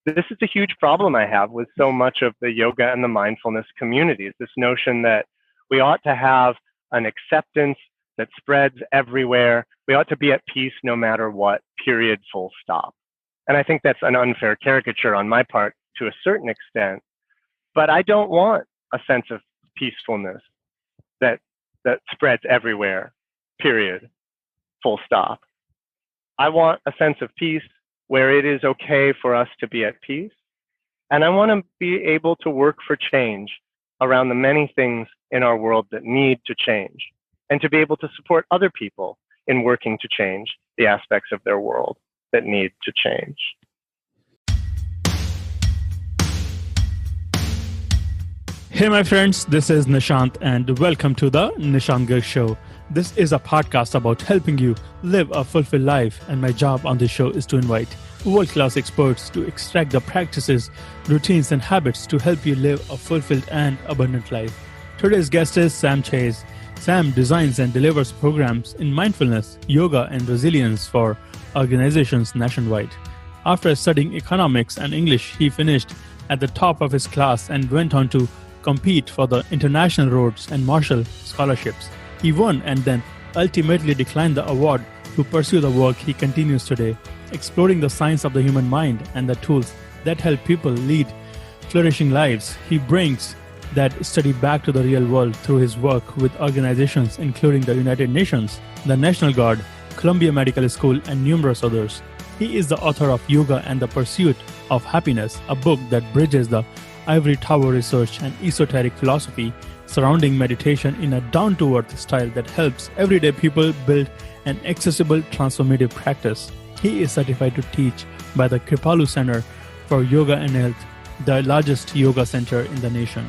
this is a huge problem I have with so much of the yoga and the mindfulness communities, this notion that we ought to have an acceptance that spreads everywhere. We ought to be at peace no matter what, period, full stop. And I think that's an unfair caricature on my part to a certain extent, but I don't want a sense of peacefulness that spreads everywhere, period, full stop. I want a sense of peace where it is okay for us to be at peace. And I want to be able to work for change around the many things in our world that need to change, and to be able to support other people in working to change the aspects of their world that need to change. Hey, my friends, this is Nishant, and welcome to the Nishant Garg Show. This is a podcast about helping you live a fulfilled life, and my job on this show is to invite world-class experts to extract the practices, routines, and habits to help you live a fulfilled and abundant life. Today's guest is Sam Chase. Sam designs and delivers programs in mindfulness, yoga, and resilience for organizations nationwide. After studying economics and English, he finished at the top of his class and went on to compete for the international Rhodes and Marshall scholarships. He won and then ultimately declined the award to pursue the work he continues today, exploring the science of the human mind and the tools that help people lead flourishing lives. He brings that study back to the real world through his work with organizations including the United Nations, the National Guard, Columbia Medical School, and numerous others. He is the author of Yoga and the Pursuit of Happiness, a book that bridges the ivory tower research and esoteric philosophy surrounding meditation in a down-to-earth style that helps everyday people build an accessible transformative practice. He is certified to teach by the Kripalu Center for Yoga and Health, the largest yoga center in the nation.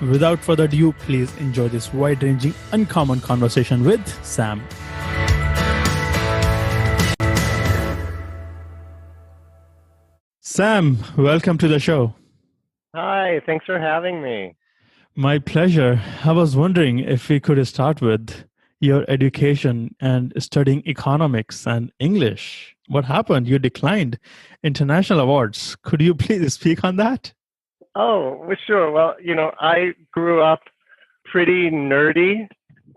Without further ado, please enjoy this wide-ranging, uncommon conversation with Sam. Sam, welcome to the show. Hi, thanks for having me. My pleasure. I was wondering if we could start with your education and studying economics and English. What happened? You declined international awards. Could you please speak on that? Oh, well, sure. Well, I grew up pretty nerdy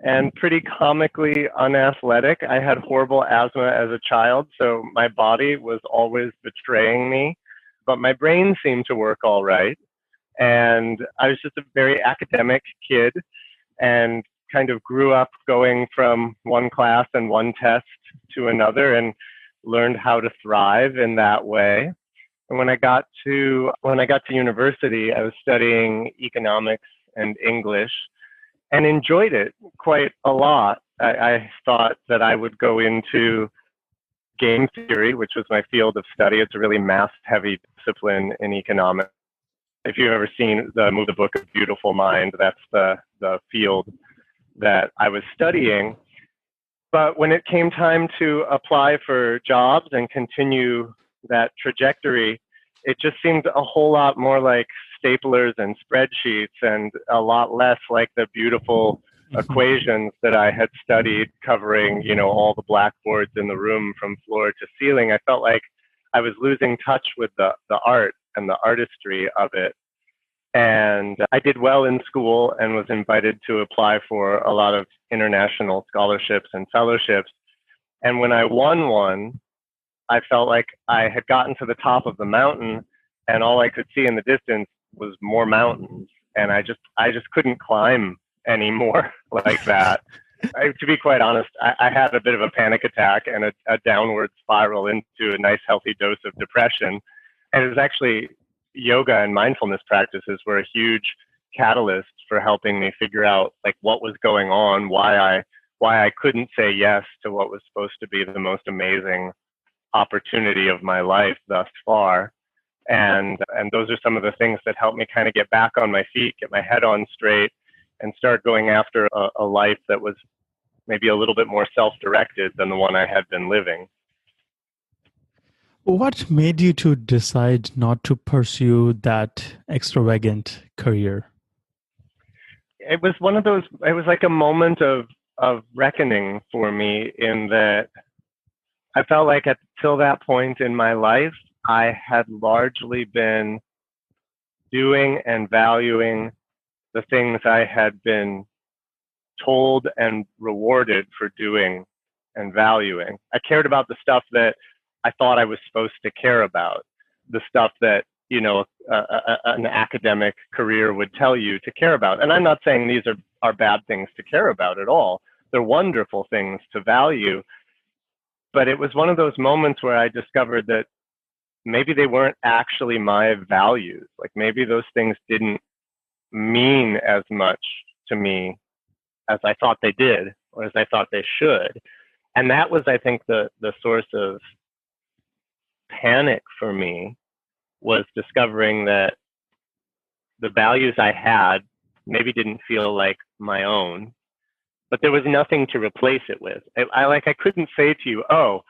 and pretty comically unathletic. I had horrible asthma as a child, so my body was always betraying me, but my brain seemed to work all right. And I was just a very academic kid and kind of grew up going from one class and one test to another and learned how to thrive in that way. And when I got to university, I was studying economics and English and enjoyed it quite a lot. I thought that I would go into game theory, which was my field of study. It's a really math-heavy discipline in economics. If you've ever seen the book A Beautiful Mind, that's the field that I was studying. But when it came time to apply for jobs and continue that trajectory, it just seemed a whole lot more like staplers and spreadsheets and a lot less like the beautiful equations that I had studied covering, all the blackboards in the room from floor to ceiling. I felt like I was losing touch with the art and the artistry of it. And I did well in school and was invited to apply for a lot of international scholarships and fellowships. And when I won one, I felt like I had gotten to the top of the mountain and all I could see in the distance was more mountains. And I just couldn't climb anymore like that. To be quite honest, I had a bit of a panic attack and a downward spiral into a nice healthy dose of depression. And it was actually yoga and mindfulness practices were a huge catalyst for helping me figure out like what was going on, why I couldn't say yes to what was supposed to be the most amazing opportunity of my life thus far. And those are some of the things that helped me kind of get back on my feet, get my head on straight, and start going after a life that was maybe a little bit more self-directed than the one I had been living. What made you to decide not to pursue that extravagant career? It was one of those, it was like a moment of reckoning for me in that I felt like till that point in my life, I had largely been doing and valuing the things I had been told and rewarded for doing and valuing. I cared about the stuff that I thought I was supposed to care about, the stuff that, an academic career would tell you to care about. And I'm not saying these are bad things to care about at all. They're wonderful things to value. But it was one of those moments where I discovered that maybe they weren't actually my values. Like maybe those things didn't mean as much to me as I thought they did, or as I thought they should. And that was, I think, the source of panic for me, was discovering that the values I had maybe didn't feel like my own, but there was nothing to replace it with. I couldn't say to you, oh,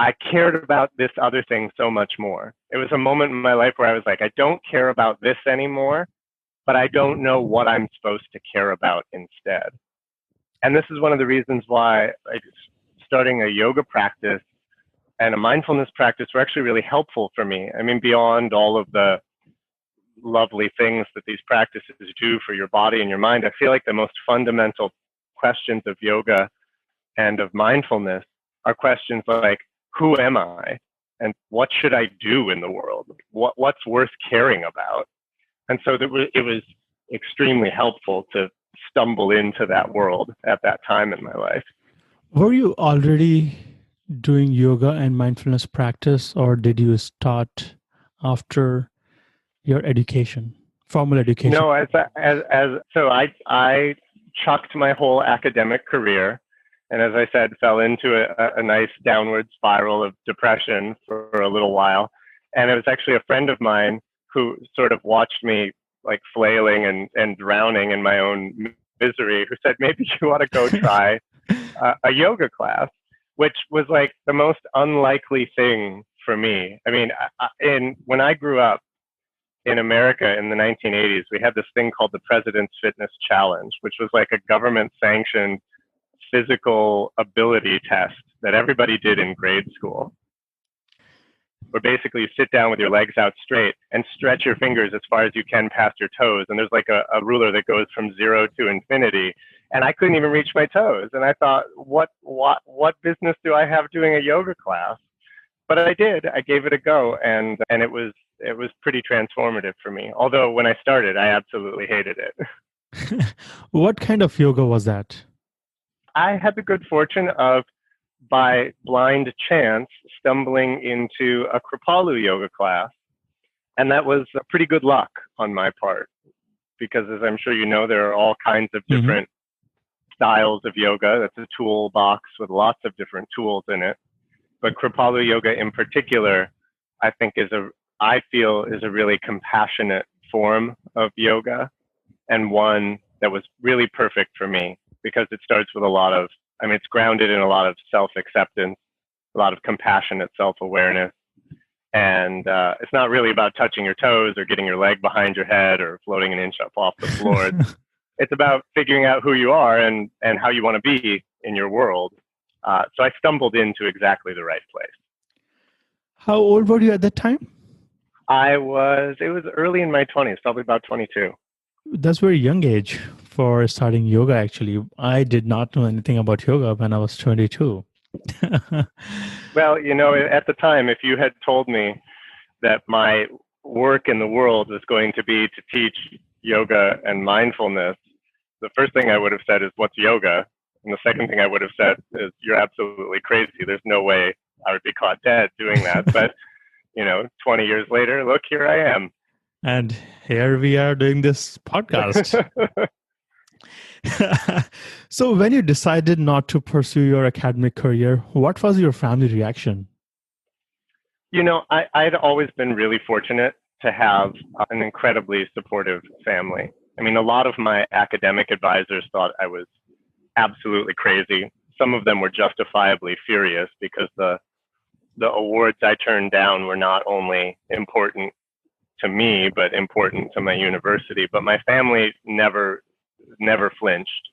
I cared about this other thing so much more. It was a moment in my life where I was like, I don't care about this anymore, but I don't know what I'm supposed to care about instead. And this is one of the reasons why starting a yoga practice and a mindfulness practice were actually really helpful for me. I mean, beyond all of the lovely things that these practices do for your body and your mind, I feel like the most fundamental questions of yoga and of mindfulness are questions like, who am I? And what should I do in the world? What's worth caring about? And so it was extremely helpful to stumble into that world at that time in my life. Were you already doing yoga and mindfulness practice, or did you start after your education, formal education? No, so I chucked my whole academic career, and as I said, fell into a nice downward spiral of depression for a little while. And it was actually a friend of mine who sort of watched me like flailing and drowning in my own misery, who said, maybe you ought to go try a yoga class, which was like the most unlikely thing for me. I mean, when I grew up in America in the 1980s, we had this thing called the President's Fitness Challenge, which was like a government-sanctioned physical ability test that everybody did in grade school, where basically you sit down with your legs out straight and stretch your fingers as far as you can past your toes. And there's like a ruler that goes from 0 to infinity. And I couldn't even reach my toes. And I thought, what business do I have doing a yoga class? But I did. I gave it a go, and it was pretty transformative for me. Although when I started, I absolutely hated it. What kind of yoga was that? I had the good fortune of, by blind chance, stumbling into a Kripalu yoga class. And that was pretty good luck on my part, because as I'm sure you know, there are all kinds of different styles of yoga. That's a toolbox with lots of different tools in it. But Kripalu yoga in particular, I think I feel is a really compassionate form of yoga, and one that was really perfect for me, because it starts with it's grounded in a lot of self-acceptance, a lot of compassionate self-awareness. And it's not really about touching your toes or getting your leg behind your head or floating an inch up off the floor. It's about figuring out who you are and how you want to be in your world. So I stumbled into exactly the right place. How old were you at that time? It was early in my 20s, probably about 22. That's very young age for starting yoga, actually. I did not know anything about yoga when I was 22. Well, at the time, if you had told me that my work in the world was going to be to teach yoga and mindfulness, the first thing I would have said is, what's yoga? And the second thing I would have said is, you're absolutely crazy. There's no way I would be caught dead doing that. But, 20 years later, look, here I am. And here we are doing this podcast. So when you decided not to pursue your academic career, what was your family reaction? I'd always been really fortunate to have an incredibly supportive family. I mean, a lot of my academic advisors thought I was absolutely crazy. Some of them were justifiably furious, because the awards I turned down were not only important to me, but important to my university. But my family never flinched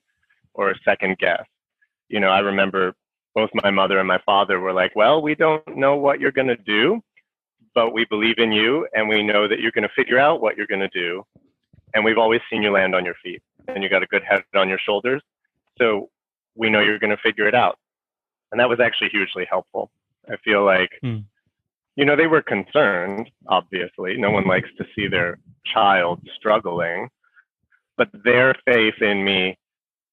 or second guessed. I remember both my mother and my father were like, well, we don't know what you're going to do, but we believe in you and we know that you're going to figure out what you're going to do. And we've always seen you land on your feet and you got a good head on your shoulders. So we know you're going to figure it out. And that was actually hugely helpful. I feel like, they were concerned, obviously. No one likes to see their child struggling, but their faith in me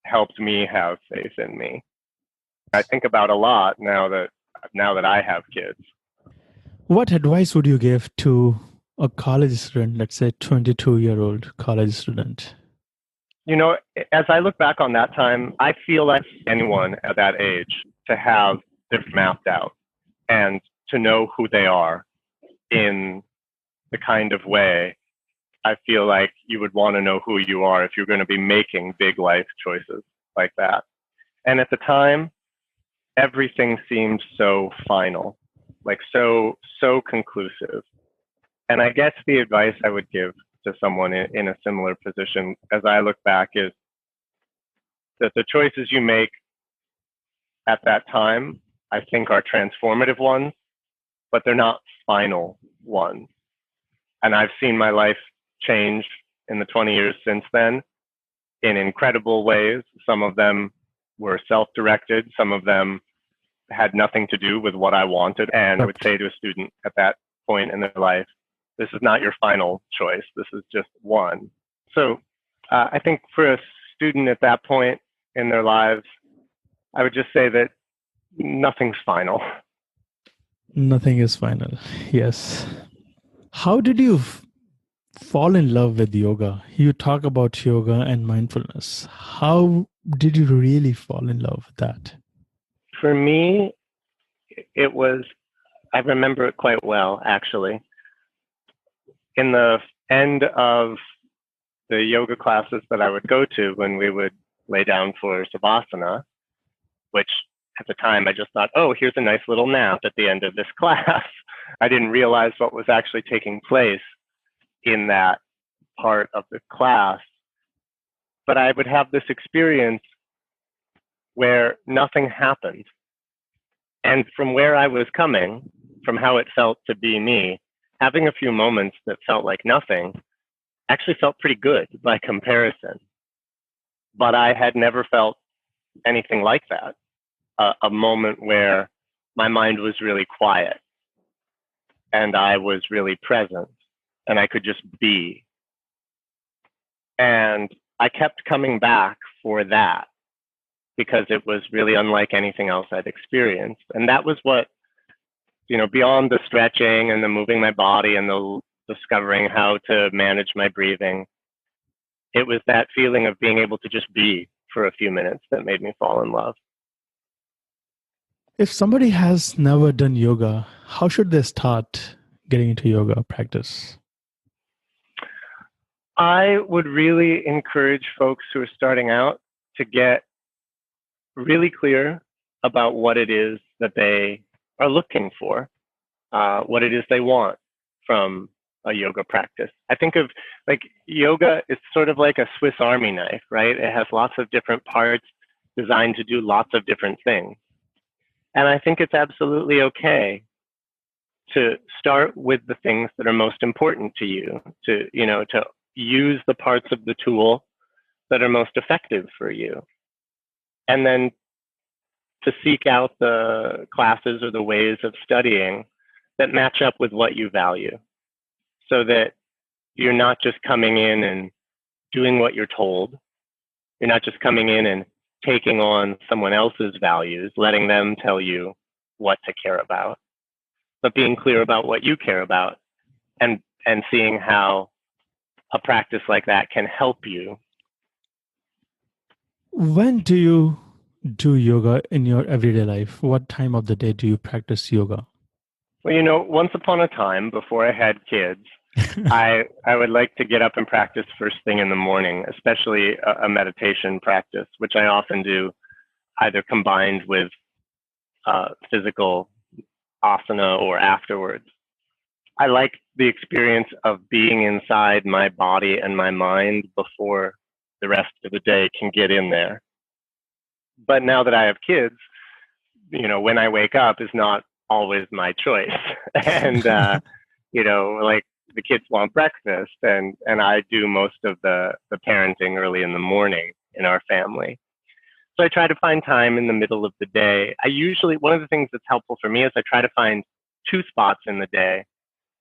helped me have faith in me. I think about a lot now that I have kids. What advice would you give to a college student, let's say 22-year-old college student? As I look back on that time, I feel like anyone at that age to have this mapped out and to know who they are in the kind of way I feel like you would want to know who you are if you're going to be making big life choices like that. And at the time, everything seemed so final, like so conclusive. And I guess the advice I would give to someone in a similar position as I look back is that the choices you make at that time, I think, are transformative ones, but they're not final ones. And I've seen my life change in the 20 years since then in incredible ways. Some of them were self-directed. Some of them had nothing to do with what I wanted. And I would say to a student at that point in their life, this is not your final choice. This is just one. So I think for a student at that point in their lives, I would just say that nothing's final. Nothing is final. Yes. How did you fall in love with yoga? You talk about yoga and mindfulness. How did you really fall in love with that? For me, it was, I remember it quite well, actually. In the end of the yoga classes that I would go to when we would lay down for Savasana, which at the time I just thought, oh, here's a nice little nap at the end of this class. I didn't realize what was actually taking place in that part of the class. But I would have this experience where nothing happened. And from where I was coming, from how it felt to be me, having a few moments that felt like nothing actually felt pretty good by comparison. But I had never felt anything like that. A moment where my mind was really quiet and I was really present and I could just be. And I kept coming back for that because it was really unlike anything else I'd experienced. And that was what, beyond the stretching and the moving my body and the discovering how to manage my breathing, it was that feeling of being able to just be for a few minutes that made me fall in love. If somebody has never done yoga, how should they start getting into yoga practice? I would really encourage folks who are starting out to get really clear about what it is that they are looking for, what it is they want from a yoga practice. I think of yoga is sort of like a Swiss Army knife, right? It has lots of different parts designed to do lots of different things. And I think it's absolutely okay to start with the things that are most important to you, to use the parts of the tool that are most effective for you. And then to seek out the classes or the ways of studying that match up with what you value, so that you're not just coming in and doing what you're told. You're not just coming in and taking on someone else's values, letting them tell you what to care about, but being clear about what you care about and seeing how a practice like that can help you. When do you do yoga in your everyday life? What time of the day do you practice yoga? Well, once upon a time, before I had kids, I would like to get up and practice first thing in the morning, especially a meditation practice, which I often do either combined with physical asana or afterwards. I like the experience of being inside my body and my mind before the rest of the day can get in there. But now that I have kids, when I wake up is not always my choice. And Like the kids want breakfast and I do most of the parenting early in the morning in our family. So I try to find time in the middle of the day. One of the things that's helpful for me is I try to find two spots in the day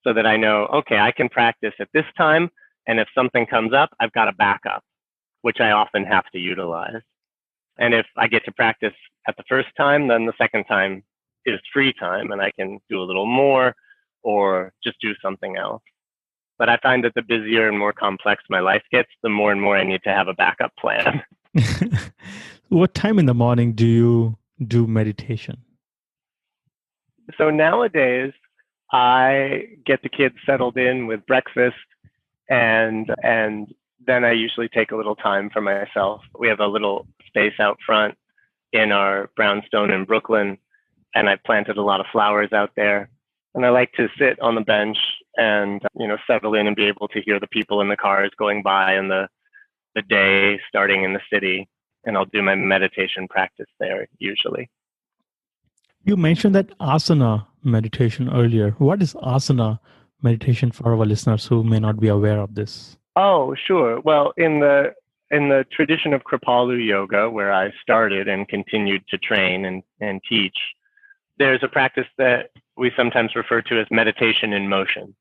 so that I know, okay, I can practice at this time. And if something comes up, I've got a backup, which I often have to utilize. And if I get to practice at the first time, then the second time is free time and I can do a little more or just do something else. But I find that the busier and more complex my life gets, the more and more I need to have a backup plan. What time in the morning do you do meditation? So nowadays, I get the kids settled in with breakfast and then I usually take a little time for myself. We have a little space out front in our brownstone in Brooklyn, and I planted a lot of flowers out there. And I like to sit on the bench and, settle in and be able to hear the people in the cars going by and the day starting in the city. And I'll do my meditation practice there usually. You mentioned that asana meditation earlier. What is asana meditation for our listeners who may not be aware of this? Oh, sure. Well, in the tradition of Kripalu yoga, where I started and continued to train and teach, there's a practice that we sometimes refer to as meditation in motion.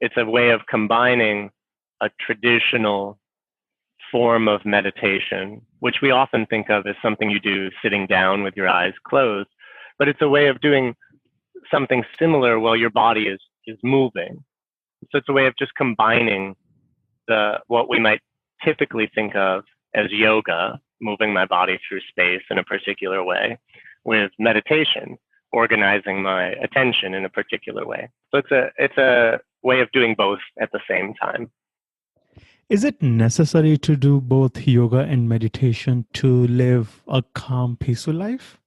It's a way of combining a traditional form of meditation, which we often think of as something you do sitting down with your eyes closed, but it's a way of doing something similar while your body is moving. So it's a way of just combining what we might typically think of as yoga, moving my body through space in a particular way, with meditation, organizing my attention in a particular way. So it's a way of doing both at the same time. Is it necessary to do both yoga and meditation to live a calm, peaceful life?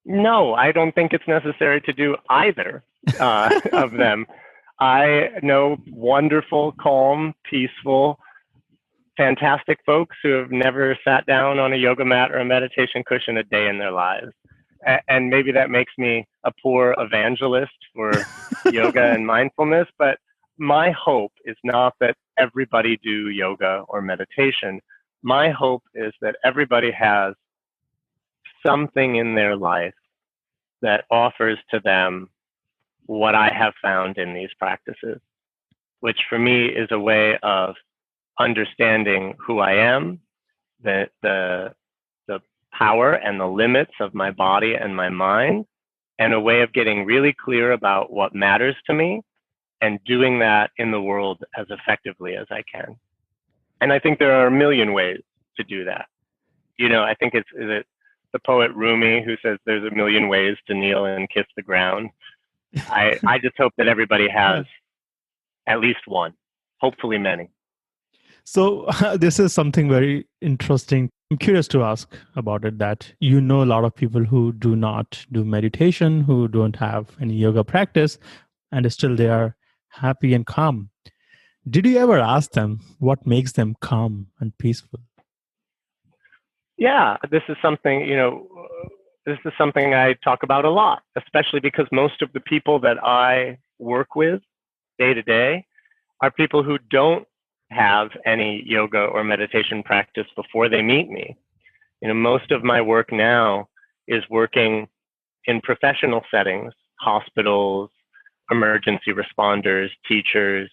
No, I don't think it's necessary to do either of them. I know wonderful, calm, peaceful, fantastic folks who have never sat down on a yoga mat or a meditation cushion a day in their lives. And maybe that makes me a poor evangelist for yoga and mindfulness, but my hope is not that everybody do yoga or meditation. My hope is that everybody has something in their life that offers to them what I have found in these practices, which for me is a way of understanding who I am, the power and the limits of my body and my mind, and a way of getting really clear about what matters to me and doing that in the world as effectively as I can. And I think there are a million ways to do that. I think is it the poet Rumi who says there's a million ways to kneel and kiss the ground. I just hope that everybody has at least one, hopefully many. So this is something very interesting. I'm curious to ask about it, that a lot of people who do not do meditation, who don't have any yoga practice, and still they are happy and calm. Did you ever ask them what makes them calm and peaceful? Yeah, this is something I talk about a lot, especially because most of the people that I work with day to day are people who don't have any yoga or meditation practice before they meet me. Most of my work now is working in professional settings, hospitals, emergency responders, teachers,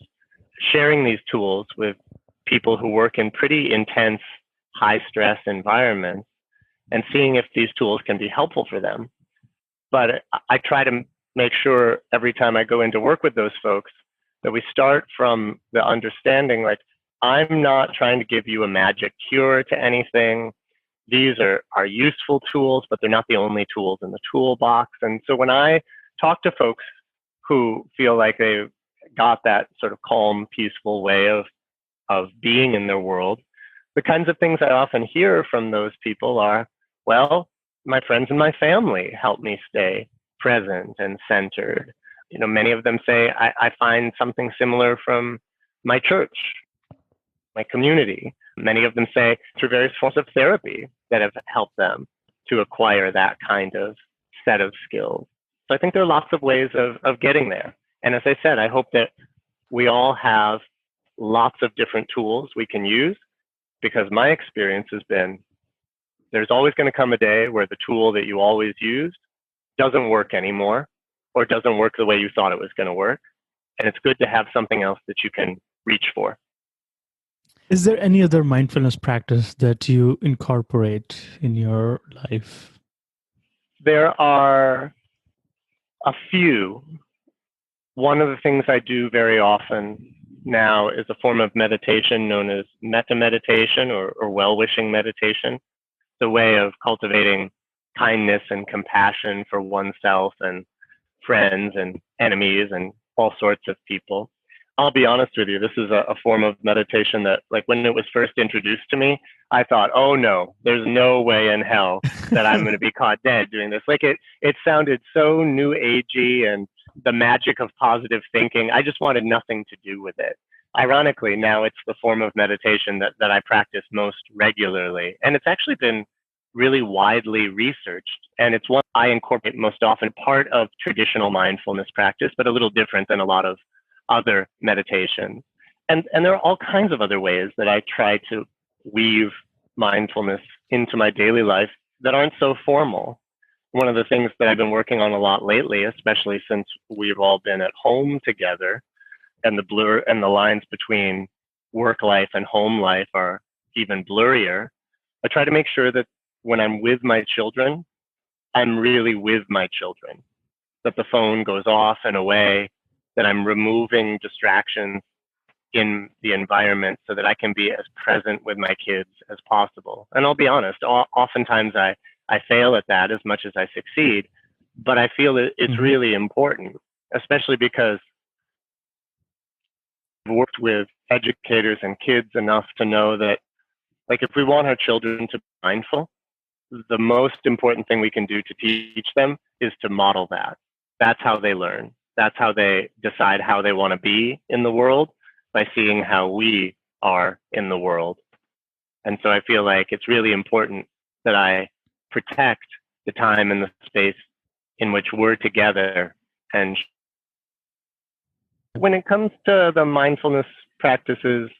sharing these tools with people who work in pretty intense, high-stress environments and seeing if these tools can be helpful for them. But I try to make sure every time I go into work with those folks that we start from the understanding, like, I'm not trying to give you a magic cure to anything. These are useful tools, but they're not the only tools in the toolbox. And so when I talk to folks who feel like they've got that sort of calm, peaceful way of being in their world, the kinds of things I often hear from those people are, well, my friends and my family help me stay present and centered. Many of them say, I find something similar from my church, my community. Many of them say through various forms of therapy that have helped them to acquire that kind of set of skills. So I think there are lots of ways of getting there. And as I said, I hope that we all have lots of different tools we can use, because my experience has been there's always going to come a day where the tool that you always used doesn't work anymore, or doesn't work the way you thought it was going to work. And it's good to have something else that you can reach for. Is there any other mindfulness practice that you incorporate in your life? There are a few. One of the things I do very often now is a form of meditation known as metta meditation, or well-wishing meditation. It's a way of cultivating kindness and compassion for oneself and friends and enemies and all sorts of people. I'll be honest with you, this is a form of meditation that, like, when it was first introduced to me, I thought, oh no, there's no way in hell that I'm going to be caught dead doing this. Like, it sounded so new agey and the magic of positive thinking. I just wanted nothing to do with it. Ironically, now it's the form of meditation that I practice most regularly. And it's actually been really widely researched. And it's one I incorporate most often, part of traditional mindfulness practice, but a little different than a lot of other meditations. And there are all kinds of other ways that I try to weave mindfulness into my daily life that aren't so formal. One of the things that I've been working on a lot lately, especially since we've all been at home together, and the blur and the lines between work life and home life are even blurrier, I try to make sure that when I'm with my children, I'm really with my children, that the phone goes off and away, that I'm removing distractions in the environment so that I can be as present with my kids as possible. And I'll be honest, oftentimes I fail at that as much as I succeed, but I feel it's really important, especially because I've worked with educators and kids enough to know that, like, if we want our children to be mindful, the most important thing we can do to teach them is to model that. That's how they learn. That's how they decide how they want to be in the world, by seeing how we are in the world. And so I feel like it's really important that I protect the time and the space in which we're together. And when it comes to the mindfulness practices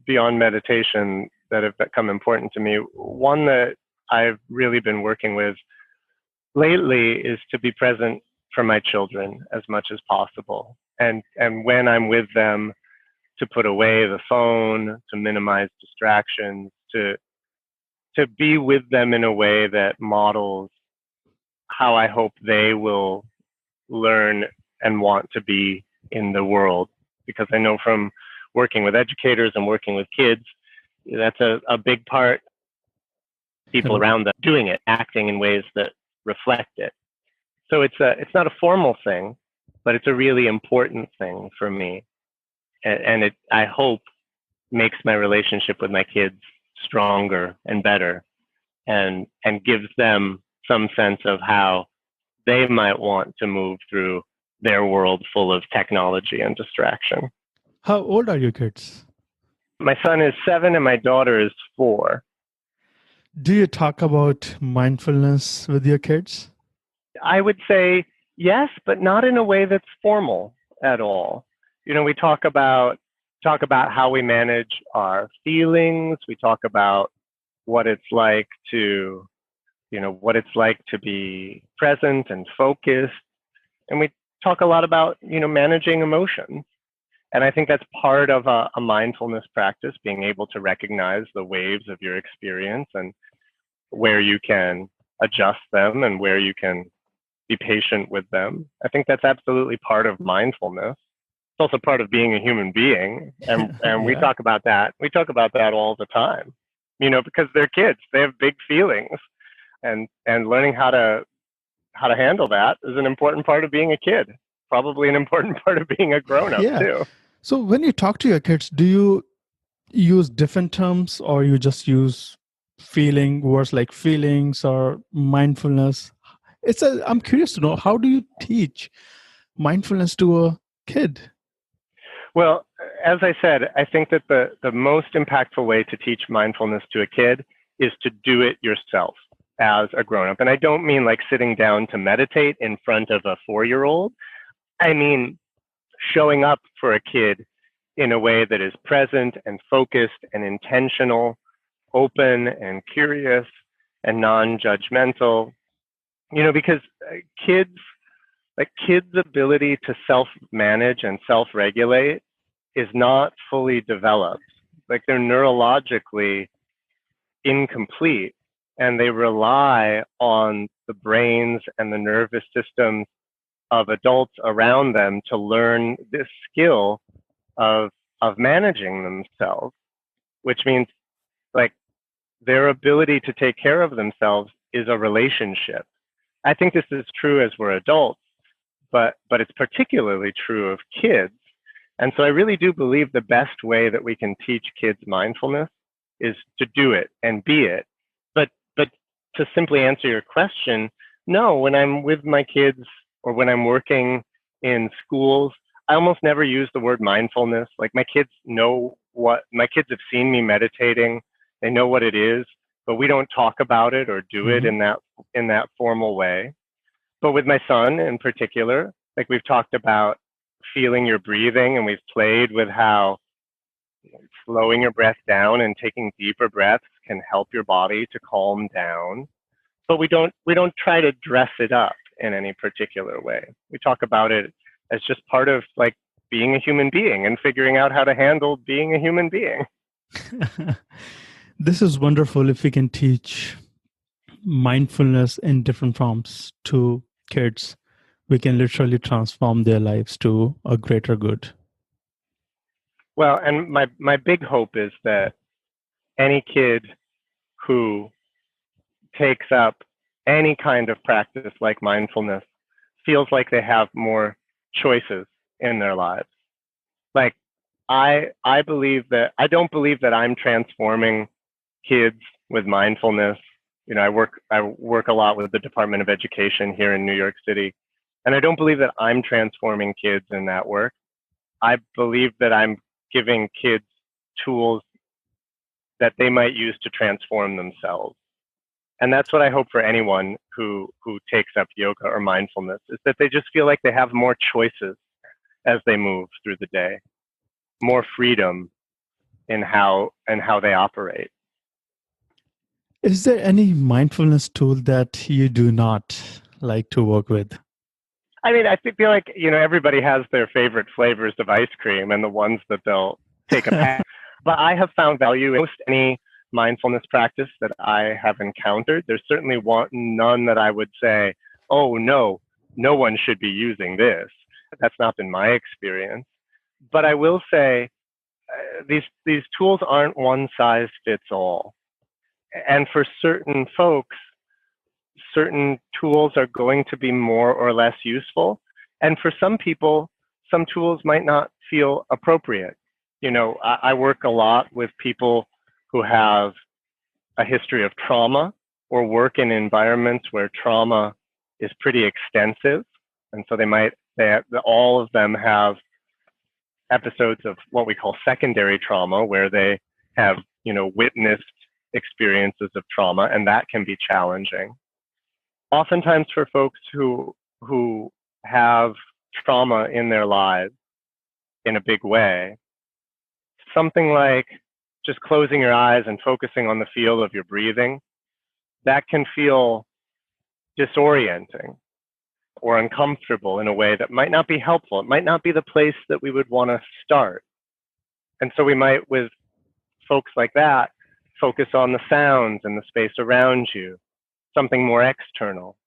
beyond meditation that have become important to me, one that I've really been working with lately is to be present for my children as much as possible. And when I'm with them, to put away the phone, to minimize distractions, to be with them in a way that models how I hope they will learn and want to be in the world. Because I know from working with educators and working with kids, that's a big part, people around them doing it, acting in ways that reflect it. So it's not a formal thing, but it's a really important thing for me. And it, I hope, makes my relationship with my kids stronger and better, and gives them some sense of how they might want to move through their world full of technology and distraction. How old are your kids? My son is 7 and my daughter is 4. Do you talk about mindfulness with your kids? I would say yes, but not in a way that's formal at all. You know, we talk about how we manage our feelings. We talk about what it's like to be present and focused. And we talk a lot about, managing emotions. And I think that's part of a mindfulness practice, being able to recognize the waves of your experience and where you can adjust them and where you can be patient with them. I think that's absolutely part of mindfulness. It's also part of being a human being. And Yeah. we talk about that. We talk about that all the time, because they're kids. They have big feelings. And learning how to handle that is an important part of being a kid. Probably an important part of being a grown-up too. So when you talk to your kids, do you use different terms, or you just use words like feelings or mindfulness? I'm curious to know, how do you teach mindfulness to a kid? Well, as I said, I think that the most impactful way to teach mindfulness to a kid is to do it yourself as a grown-up. And I don't mean like sitting down to meditate in front of a 4-year-old. I mean, showing up for a kid in a way that is present and focused and intentional, open and curious and non-judgmental, because kids, like kids' ability to self-manage and self-regulate is not fully developed. Like they're neurologically incomplete, and they rely on the brains and the nervous systems of adults around them to learn this skill of managing themselves, which means like their ability to take care of themselves is a relationship. I think this is true as we're adults, but it's particularly true of kids. And so I really do believe the best way that we can teach kids mindfulness is to do it and be it. But to simply answer your question, no, when I'm with my kids or when I'm working in schools, I almost never use the word mindfulness. Like my kids have seen me meditating. They know what it is, but we don't talk about it or do it in that formal way. But with my son in particular, like we've talked about feeling your breathing, and we've played with how slowing your breath down and taking deeper breaths can help your body to calm down. But we don't try to dress it up in any particular way. We talk about it as just part of like being a human being and figuring out how to handle being a human being. This is wonderful if we can teach mindfulness in different forms to kids. We can literally transform their lives to a greater good. Well, and my big hope is that any kid who takes up any kind of practice like mindfulness feels like they have more choices in their lives. Like I don't believe that I'm transforming kids with mindfulness. I work a lot with the Department of Education here in New York City, and I don't believe that I'm transforming kids in that work. I believe that I'm giving kids tools that they might use to transform themselves. And that's what I hope for anyone who takes up yoga or mindfulness, is that they just feel like they have more choices as they move through the day, more freedom in how they operate. Is there any mindfulness tool that you do not like to work with? I mean, I feel like, everybody has their favorite flavors of ice cream and the ones that they'll take a pass. But I have found value in most any mindfulness practice that I have encountered. There's certainly none that I would say, oh, no one should be using this. That's not been my experience. But I will say these tools aren't one size fits all. And for certain folks, certain tools are going to be more or less useful. And for some people, some tools might not feel appropriate. I work a lot with people who have a history of trauma or work in environments where trauma is pretty extensive. And so all of them have episodes of what we call secondary trauma, where they have, witnessed experiences of trauma, and that can be challenging. Oftentimes for folks who have trauma in their lives in a big way, something like just closing your eyes and focusing on the feel of your breathing, that can feel disorienting or uncomfortable in a way that might not be helpful. It might not be the place that we would want to start. And so we might, with folks like that, focus on the sounds and the space around you, something more external.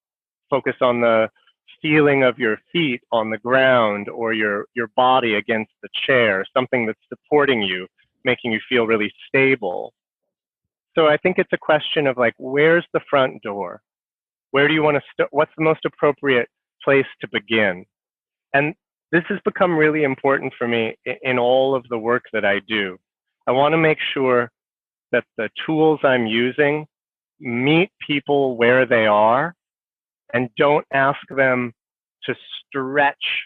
Focus on the feeling of your feet on the ground or your body against the chair, something that's supporting you, making you feel really stable. So I think it's a question of like, where's the front door? Where do you want to what's the most appropriate place to begin? And this has become really important for me in all of the work that I do. I want to make sure that the tools I'm using meet people where they are and don't ask them to stretch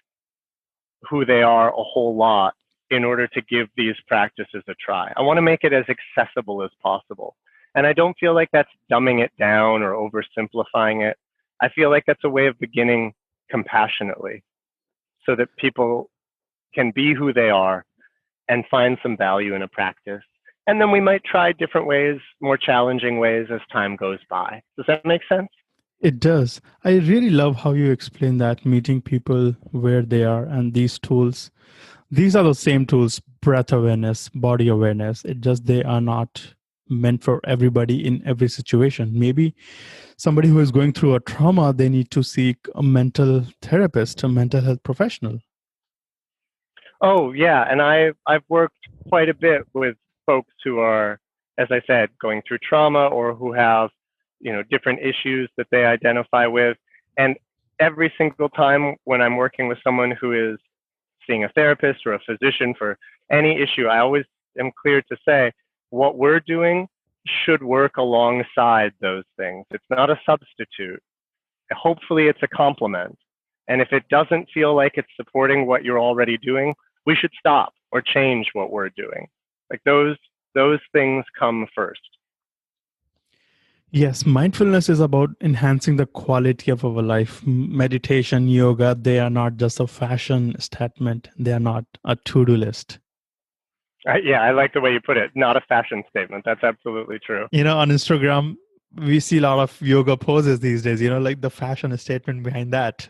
who they are a whole lot in order to give these practices a try. I want to make it as accessible as possible. And I don't feel like that's dumbing it down or oversimplifying it. I feel like that's a way of beginning compassionately so that people can be who they are and find some value in a practice. And then we might try different ways, more challenging ways as time goes by. Does that make sense? It does. I really love how you explain that, meeting people where they are, and these tools. These are the same tools, breath awareness, body awareness. It just, they are not meant for everybody in every situation. Maybe somebody who is going through a trauma, they need to seek a mental therapist, a mental health professional. Oh, yeah. And I've worked quite a bit with folks who are, as I said, going through trauma or who have, different issues that they identify with. And every single time when I'm working with someone who is seeing a therapist or a physician for any issue, I always am clear to say what we're doing should work alongside those things. It's not a substitute. Hopefully it's a complement. And if it doesn't feel like it's supporting what you're already doing, we should stop or change what we're doing. Like those things come first. Yes, mindfulness is about enhancing the quality of our life. Meditation, yoga, they are not just a fashion statement. They are not a to-do list. Yeah, I like the way you put it. Not a fashion statement. That's absolutely true. On Instagram, we see a lot of yoga poses these days, like the fashion statement behind that.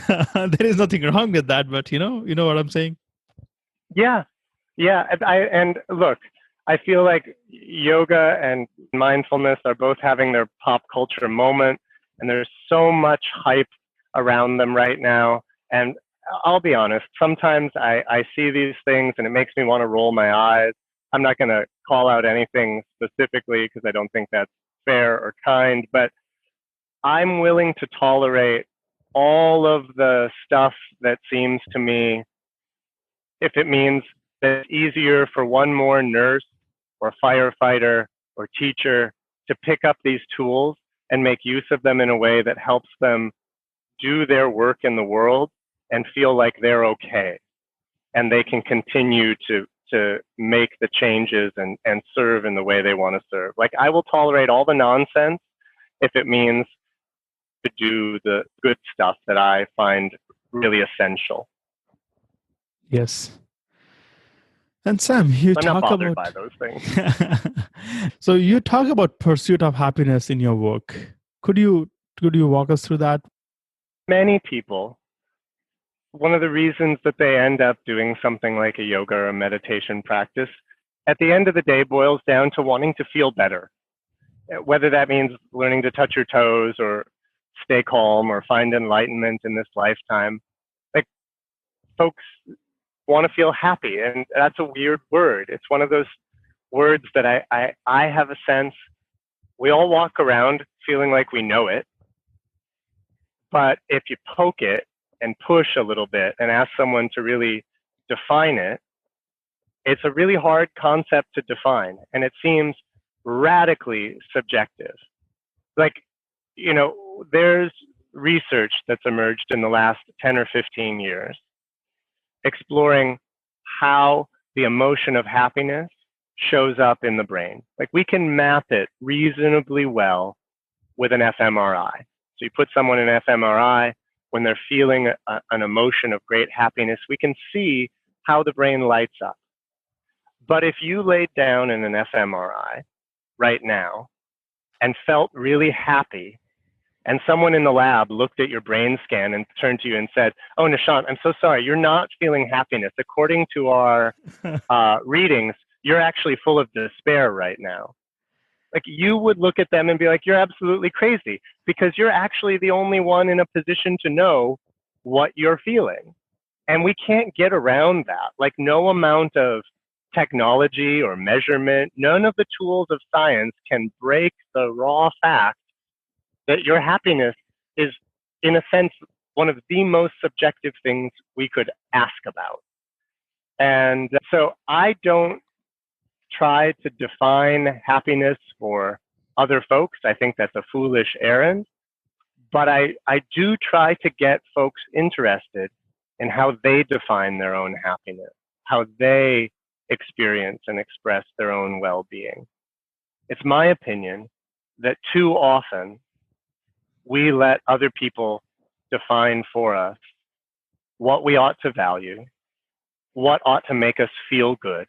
There is nothing wrong with that, but you know what I'm saying? Yeah. Yeah. And look, I feel like yoga and mindfulness are both having their pop culture moment, and there's so much hype around them right now. And I'll be honest, sometimes I see these things and it makes me want to roll my eyes. I'm not going to call out anything specifically because I don't think that's fair or kind, but I'm willing to tolerate all of the stuff that seems to me, if it means that it's easier for one more nurse or firefighter or teacher to pick up these tools and make use of them in a way that helps them do their work in the world and feel like they're okay and they can continue to make the changes and serve in the way they want to serve. Like, I will tolerate all the nonsense if it means to do the good stuff that I find really essential. Yes. And Sam, you I'm talk not bothered about by those things. So you talk about pursuit of happiness in your work. Could you walk us through that? Many people, one of the reasons that they end up doing something like a yoga or a meditation practice, at the end of the day, boils down to wanting to feel better. Whether that means learning to touch your toes or stay calm or find enlightenment in this lifetime. Like, folks want to feel happy, and that's a weird word. It's one of those words that I have a sense we all walk around feeling like we know it, but if you poke it and push a little bit and ask someone to really define it, it's a really hard concept to define, and it seems radically subjective. Like, there's research that's emerged in the last 10 or 15 years exploring how the emotion of happiness shows up in the brain. Like, we can map it reasonably well with an fMRI. So you put someone in fMRI, when they're feeling an emotion of great happiness, we can see how the brain lights up. But if you laid down in an fMRI right now and felt really happy, and someone in the lab looked at your brain scan and turned to you and said, "Oh, Nishant, I'm so sorry, you're not feeling happiness. According to our readings, you're actually full of despair right now." Like, you would look at them and be like, "You're absolutely crazy," because you're actually the only one in a position to know what you're feeling. And we can't get around that. Like, no amount of technology or measurement, none of the tools of science can break the raw fact that your happiness is, in a sense, one of the most subjective things we could ask about. And so I don't try to define happiness for other folks. I think that's a foolish errand. But I do try to get folks interested in how they define their own happiness, how they experience and express their own well-being. It's my opinion that too often we let other people define for us what we ought to value what ought to make us feel good,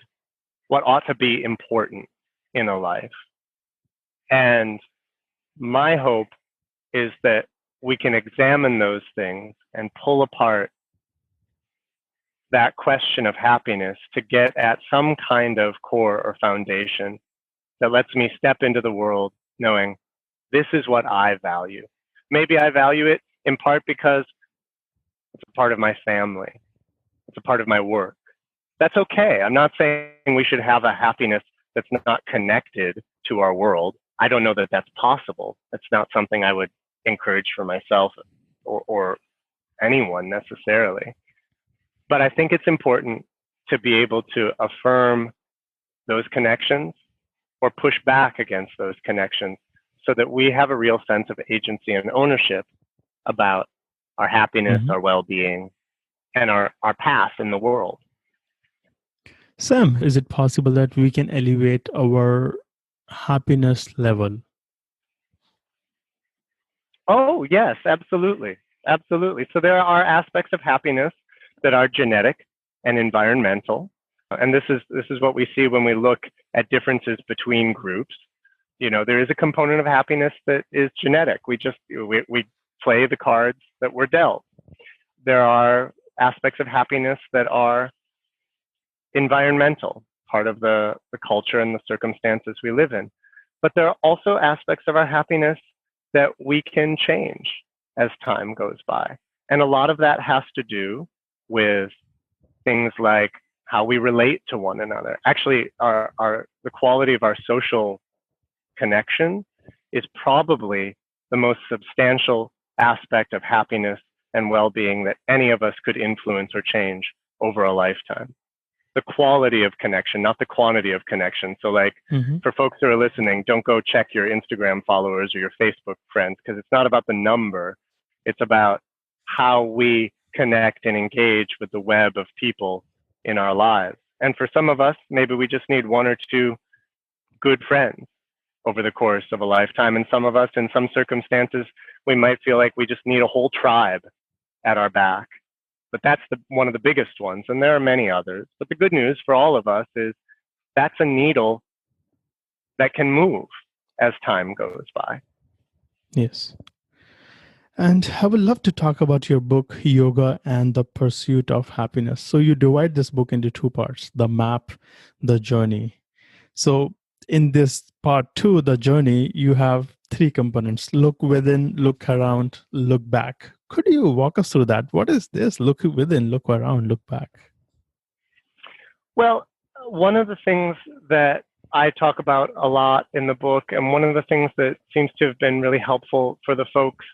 what ought to be important in a life. And my hope is that we can examine those things and pull apart that question of happiness to get at some kind of core or foundation that lets me step into the world knowing this is what I value. Maybe I value it in part because it's a part of my family. It's a part of my work. That's okay. I'm not saying we should have a happiness that's not connected to our world. I don't know that that's possible. That's not something I would encourage for myself or anyone necessarily. But I think it's important to be able to affirm those connections or push back against those connections so that we have a real sense of agency and ownership about our happiness, our well-being, and our path in the world. Sam, is it possible that we can elevate our happiness level? Oh, yes, absolutely. Absolutely. So there are aspects of happiness that are genetic and environmental. And this is what we see when we look at differences between groups. You know, there is a component of happiness that is genetic. We play the cards that we're dealt. There are aspects of happiness that are environmental, part of the culture and the circumstances we live in. But there are also aspects of our happiness that we can change as time goes by. And a lot of that has to do with things like how we relate to one another. Actually, the quality of our social connection is probably the most substantial aspect of happiness and well-being that any of us could influence or change over a lifetime. The quality of connection, not the quantity of connection. So like for folks who are listening, don't go check your Instagram followers or your Facebook friends, because it's not about the number. It's about how we connect and engage with the web of people in our lives. And for some of us, maybe we just need one or two good friends over the course of a lifetime. And some of us, in some circumstances, we might feel like we just need a whole tribe at our back. But that's one of the biggest ones, and there are many others. But the good news for all of us is that's a needle that can move as time goes by. Yes. And I would love to talk about your book, Yoga and the Pursuit of Happiness. So you divide this book into two parts, the map, the journey. So in this part 2, the journey, you have 3 components: look within, look around, look back. Could you walk us through that? What is this? Look within, look around, look back. Well, one of the things that I talk about a lot in the book, and one of the things that seems to have been really helpful for the folks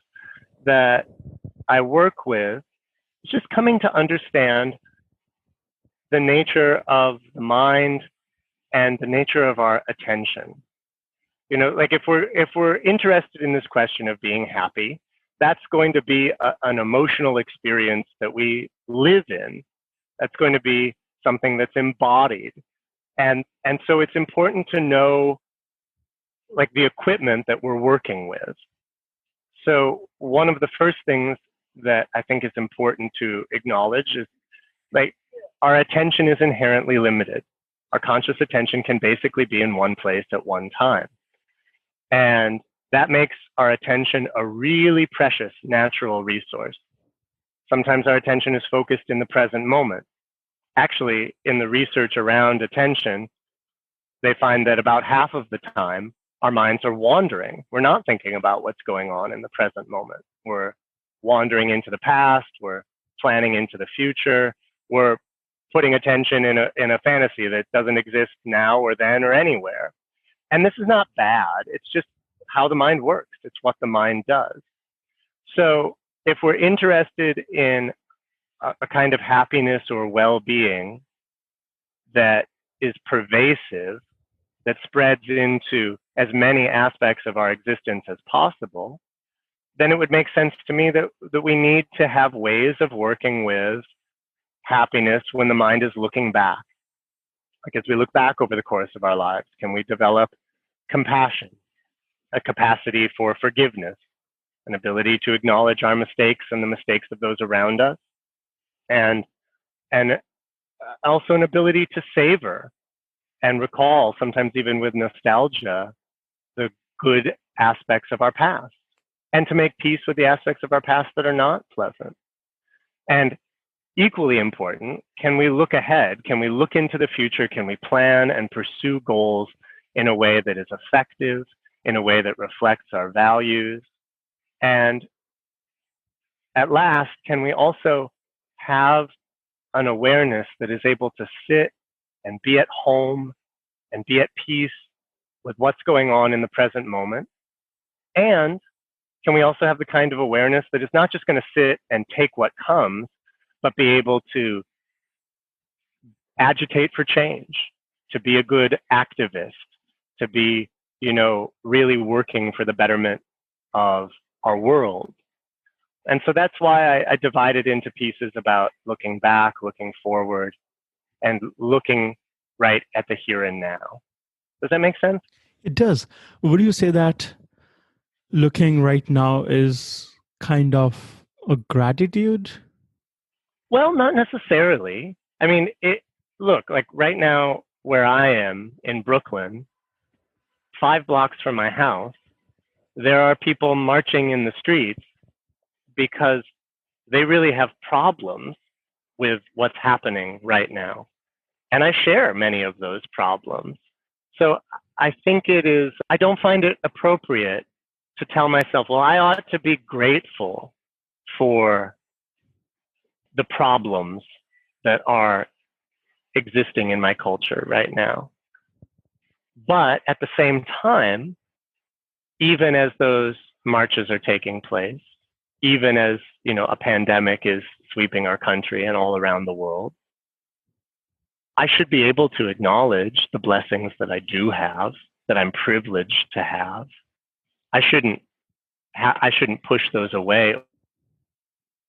that I work with, is just coming to understand the nature of the mind and the nature of our attention. You know, like if we're interested in this question of being happy, that's going to be an emotional experience that we live in. That's going to be something that's embodied. And so it's important to know like the equipment that we're working with. So one of the first things that I think is important to acknowledge is like our attention is inherently limited. Our conscious attention can basically be in one place at one time. And that makes our attention a really precious natural resource. Sometimes our attention is focused in the present moment. Actually, in the research around attention, they find that about half of the time, our minds are wandering. We're not thinking about what's going on in the present moment. We're wandering into the past. We're planning into the future. We're putting attention in a fantasy that doesn't exist now or then or anywhere. And this is not bad. It's just how the mind works. It's what the mind does. So if we're interested in a kind of happiness or well-being that is pervasive, that spreads into as many aspects of our existence as possible, then it would make sense to me that we need to have ways of working with happiness when the mind is looking back. Like as we look back over the course of our lives, can we develop compassion, a capacity for forgiveness, an ability to acknowledge our mistakes and the mistakes of those around us, and also an ability to savor and recall, sometimes even with nostalgia, the good aspects of our past, and to make peace with the aspects of our past that are not pleasant. And equally important, can we look ahead? Can we look into the future? Can we plan and pursue goals in a way that is effective, in a way that reflects our values? And at last, can we also have an awareness that is able to sit and be at home and be at peace with what's going on in the present moment? And can we also have the kind of awareness that is not just going to sit and take what comes, but be able to agitate for change, to be a good activist, to be, really working for the betterment of our world? And so that's why I divided into pieces about looking back, looking forward, and looking right at the here and now. Does that make sense? It does. Would you say that looking right now is kind of a gratitude? Well, not necessarily. I mean, look, like right now where I am in Brooklyn, 5 blocks from my house, there are people marching in the streets because they really have problems with what's happening right now. And I share many of those problems. So I think I don't find it appropriate to tell myself, well, I ought to be grateful for the problems that are existing in my culture right now. But at the same time, even as those marches are taking place, even as, a pandemic is sweeping our country and all around the world, I should be able to acknowledge the blessings that I do have, that I'm privileged to have. I shouldn't push those away,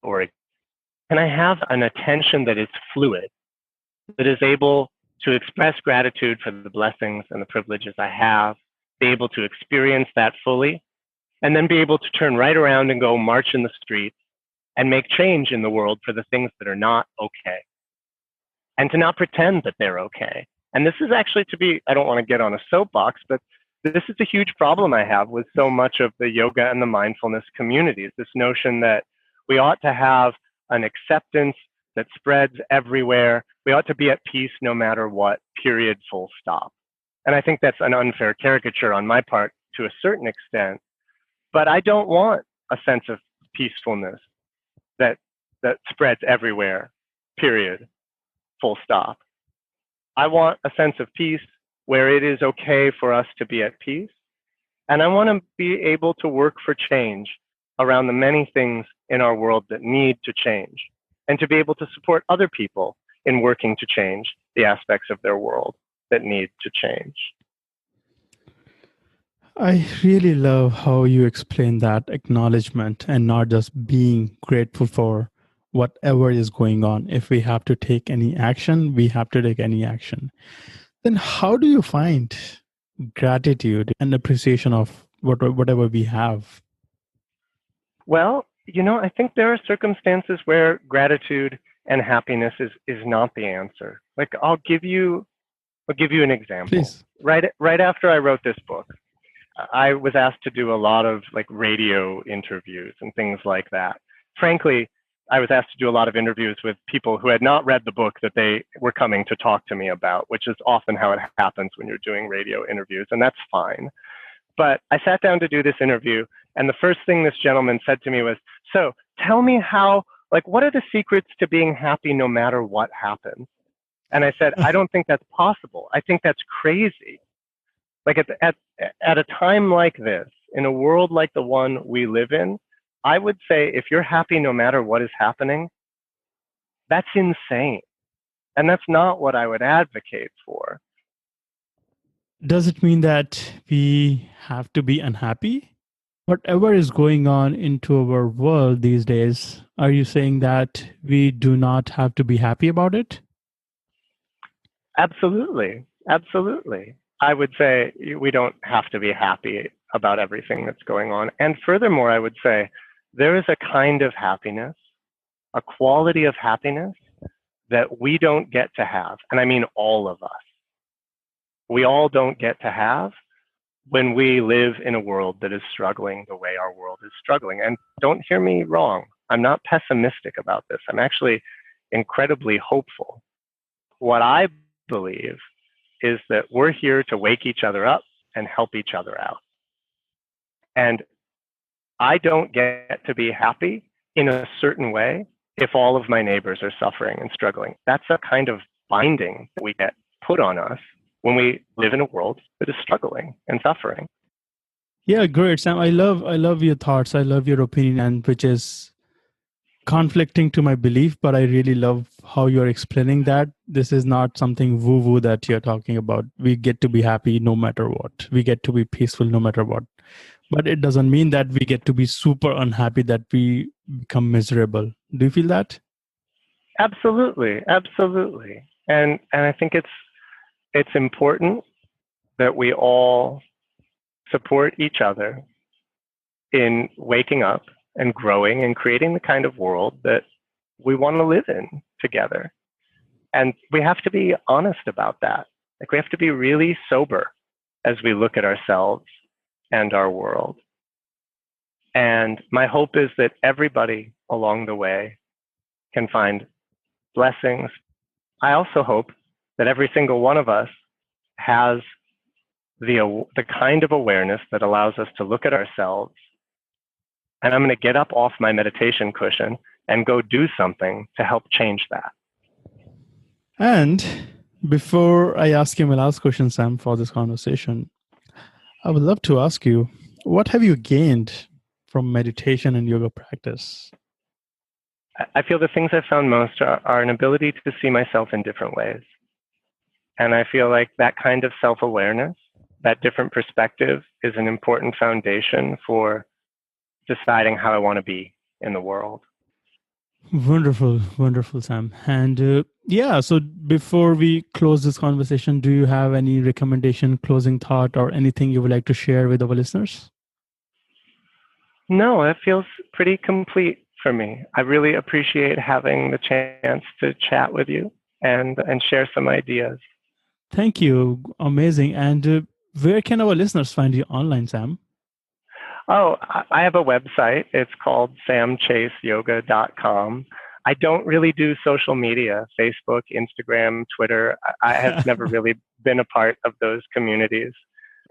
and I have an attention that is fluid, that is able to express gratitude for the blessings and the privileges I have, be able to experience that fully, and then be able to turn right around and go march in the streets and make change in the world for the things that are not okay, and to not pretend that they're okay. And this is actually I don't want to get on a soapbox, but this is a huge problem I have with so much of the yoga and the mindfulness communities, this notion that we ought to have an acceptance that spreads everywhere. We ought to be at peace no matter what, period, full stop. And I think that's an unfair caricature on my part to a certain extent, but I don't want a sense of peacefulness that spreads everywhere, period, full stop. I want a sense of peace where it is okay for us to be at peace. And I want to be able to work for change around the many things in our world that need to change, and to be able to support other people in working to change the aspects of their world that need to change. I really love how you explain that acknowledgement and not just being grateful for whatever is going on. If we have to take any action, we have to take any action. Then how do you find gratitude and appreciation of whatever we have? Well, I think there are circumstances where gratitude and happiness is not the answer. Like I'll give you an example. Please. Right after I wrote this book, I was asked to do a lot of radio interviews and things like that. Frankly, I was asked to do a lot of interviews with people who had not read the book that they were coming to talk to me about, which is often how it happens when you're doing radio interviews, and that's fine. But I sat down to do this interview, and the first thing this gentleman said to me was, so tell me what are the secrets to being happy no matter what happens? And I said, I don't think that's possible. I think that's crazy. At a time like this, in a world like the one we live in, I would say if you're happy no matter what is happening, that's insane. And that's not what I would advocate for. Does it mean that we have to be unhappy? Whatever is going on into our world these days, are you saying that we do not have to be happy about it? Absolutely. Absolutely. I would say we don't have to be happy about everything that's going on. And furthermore, I would say there is a kind of happiness, a quality of happiness that we don't get to have, and I mean all of us, we all don't get to have when we live in a world that is struggling the way our world is struggling. And don't hear me wrong, I'm not pessimistic about this. I'm actually incredibly hopeful. What I believe is that we're here to wake each other up and help each other out. And I don't get to be happy in a certain way if all of my neighbors are suffering and struggling. That's a kind of binding that we get put on us when we live in a world that is struggling and suffering. Yeah, great, Sam. I love your thoughts. I love your opinion, and which is conflicting to my belief, but I really love how you're explaining that. This is not something woo-woo that you're talking about. We get to be happy no matter what. We get to be peaceful no matter what. But it doesn't mean that we get to be super unhappy, that we become miserable. Do you feel that? Absolutely. Absolutely. And I think it's important that we all support each other in waking up and growing and creating the kind of world that we want to live in together. And we have to be honest about that. Like, we have to be really sober as we look at ourselves and our world. And my hope is that everybody along the way can find blessings. I also hope that every single one of us has the kind of awareness that allows us to look at ourselves. And I'm going to get up off my meditation cushion and go do something to help change that. And before I ask you my last question, Sam, for this conversation, I would love to ask you, what have you gained from meditation and yoga practice? I feel the things I've found most are an ability to see myself in different ways. And I feel like that kind of self-awareness, that different perspective, is an important foundation for deciding how I want to be in the world. Wonderful, wonderful, Sam. And so before we close this conversation, do you have any recommendation, closing thought, or anything you would like to share with our listeners? No, it feels pretty complete for me. I really appreciate having the chance to chat with you and share some ideas. Thank you. Amazing. And where can our listeners find you online, Sam? Oh, I have a website. It's called samchaseyoga.com. I don't really do social media, Facebook, Instagram, Twitter. I have never really been a part of those communities.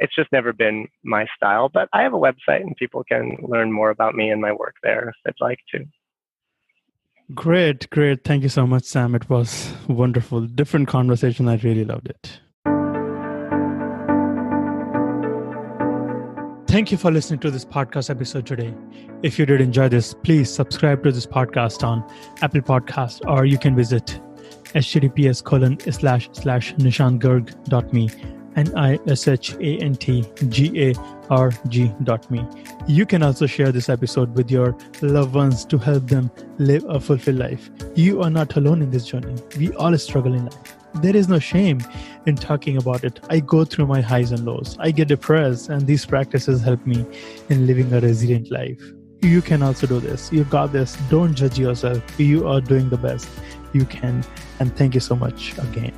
It's just never been my style. But I have a website and people can learn more about me and my work there if they'd like to. Great. Thank you so much, Sam. It was wonderful. Different conversation. I really loved it. Thank you for listening to this podcast episode today. If you did enjoy this, please subscribe to this podcast on Apple Podcasts, or you can visit https://nishantgarg.me, NISHANTGARG.me. You can also share this episode with your loved ones to help them live a fulfilled life. You are not alone in this journey. We all struggle in life. There is no shame in talking about it. I go through my highs and lows. I get depressed, and these practices help me in living a resilient life. You can also do this. You got this. Don't judge yourself. You are doing the best you can. And thank you so much again.